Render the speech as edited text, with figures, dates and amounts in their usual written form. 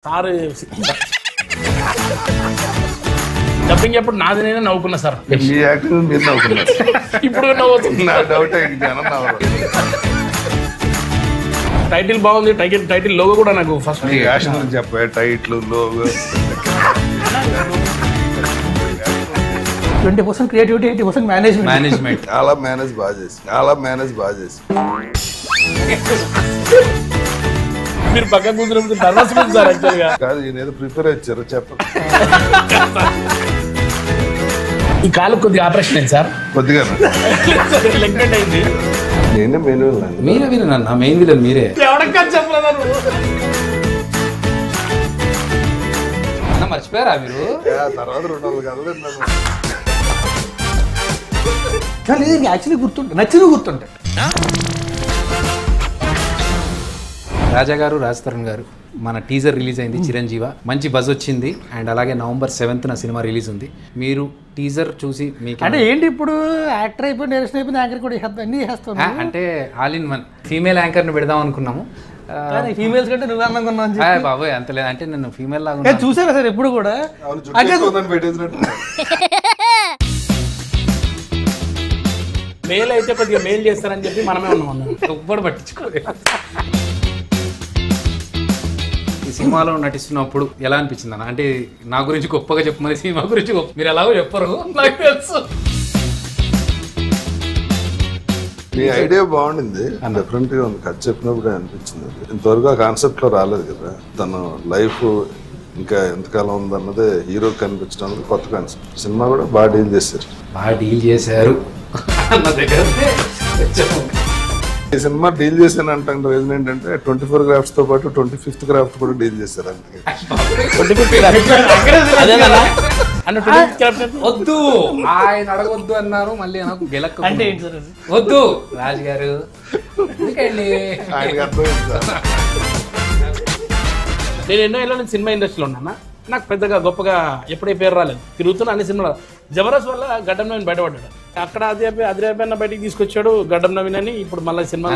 Sir dubbing ఎప్పుడు నాది నేనే నవ్వుకున్నా సార్. మీ యాక్టింగ్ మీరు నవ్వుకున్నారు. ఇప్పుడు నవ్వుతుంది. నా డౌట్ జనం నవ్వరు. టైటిల్ బాగుంది. టైటిల్ లోగో కూడా నాకు ఫస్ట్ మీ యాక్షన్ గురించి చెప్పే టైటిల్ లోగో 20% క్రియేటివిటీ 80% మేనేజ్మెంట్ చాలా మేనేజ్ బాగా చేసి మీరు పక్క కూర్చున్నప్పుడు నర్వస్ ఉంది సార్ యాక్చువల్గా. కాదు ఈయన ఏదో ప్రిపేర్ ఇచ్చారు చెప్పండి. ఈ కాలు కొద్దిగా ఆపరేషన్ అయింది సార్. కొద్దిగా లెగ్మెంట్ అయింది. నేనే మెయిన్ మీరే విలన్ అన్న, మెయిన్ విలన్ మీరే. ఎవడక్క చెప్పలేదా నువ్వు? అన్న మర్చిపోయారా మీరు? తర్వాత 2 రోజులు కదలేదు. కానీ యాక్చువల్లీ గుర్తుంటాయి, నచ్చిన గుర్తుంటాయి. రాజా గారు, రాజ్ తరుణ్ గారు, మన టీజర్ రిలీజ్ అయింది చిరంజీవ, మంచి బజ్ వచ్చింది. అండ్ అలాగే November 7th సినిమా రిలీజ్ ఉంది. మీరు టీజర్ చూసి మీకు అంటే ఏంటి ఇప్పుడు యాక్టర్ అయిపోయి డైరెక్షన్ అయిపోయింది, యాంకర్ కూడా అన్ని చేస్తాను. అంటే ఆల్ ఇన్ వన్ ఫీమేల్ యాంకర్ని పెడదాం అనుకున్నాము. ఫీమేల్స్ కంటే నువ్వు అందంగా ఉన్నావు బాబోయ్ అంత లేదు, అంటే నేను ఫీమేల్ లాగా చూసారా సార్ ఎప్పుడు కూడా. పెట్టేసినట్టు మెయిల్ అయితే కొద్దిగా మెయిల్ చేస్తారని చెప్పి మనమే ఉన్నాం. ఎవ్వడు పట్టించుకోలేదు. ఈ సినిమాలో నటిస్తున్నప్పుడు ఎలా అనిపించింది అన్న? అంటే నా గురించి గొప్పగా చెప్పమని, సినిమా గురించి మీరు ఎలాగో చెప్పరు నాకు తెలుసు. మీ ఐడియా బాగుండింది, డిఫరెంట్ గా ఉంది. కథ చెప్పినప్పుడు అనిపించింది. ఇంతవరకు ఆ కాన్సెప్ట్ లో రాలేదు కదా. తన లైఫ్ ఇంకా ఎంతకాలం ఉందన్నదే హీరో కనిపించడానికి కొత్త కాన్సెప్ట్. సినిమా కూడా బాగా డీల్ చేశారు. బాగా డీల్ చేశారు అన్న దగ్గర. ఈ సినిమా డీల్ చేశాను అంటే రీజన్ ఏంటంటే 24 గ్రాఫ్ట్స్ తో పాటు 25th గ్రాఫ్ట్ కూడా డీల్ చేశారు. అందుకే వద్దు ఆయన అడగొద్దు అన్నారు, మళ్ళీ నాకు గెలక్క అంటే ఏంటి సార్ అది? వద్దు రాజు గారు ఎందుకండి. ఆయనకి అర్థమైంది సార్. నేను ఎన్నో ఏళ్ళ నుంచి సినిమా ఇండస్ట్రీలో ఉన్నానా. నాకు పెద్దగా గొప్పగా ఎప్పుడే పేరు రాలేదు. తిరుగుతున్నా అన్ని సినిమాలు. జబర్దస్త్ వల్ల గడ్డం నవీన్ బయటపడ్డాడు. అక్కడ అదిరేపన్న బయటికి తీసుకొచ్చాడు గడ్డం నవీన్ అని. ఇప్పుడు మళ్ళీ సినిమాలో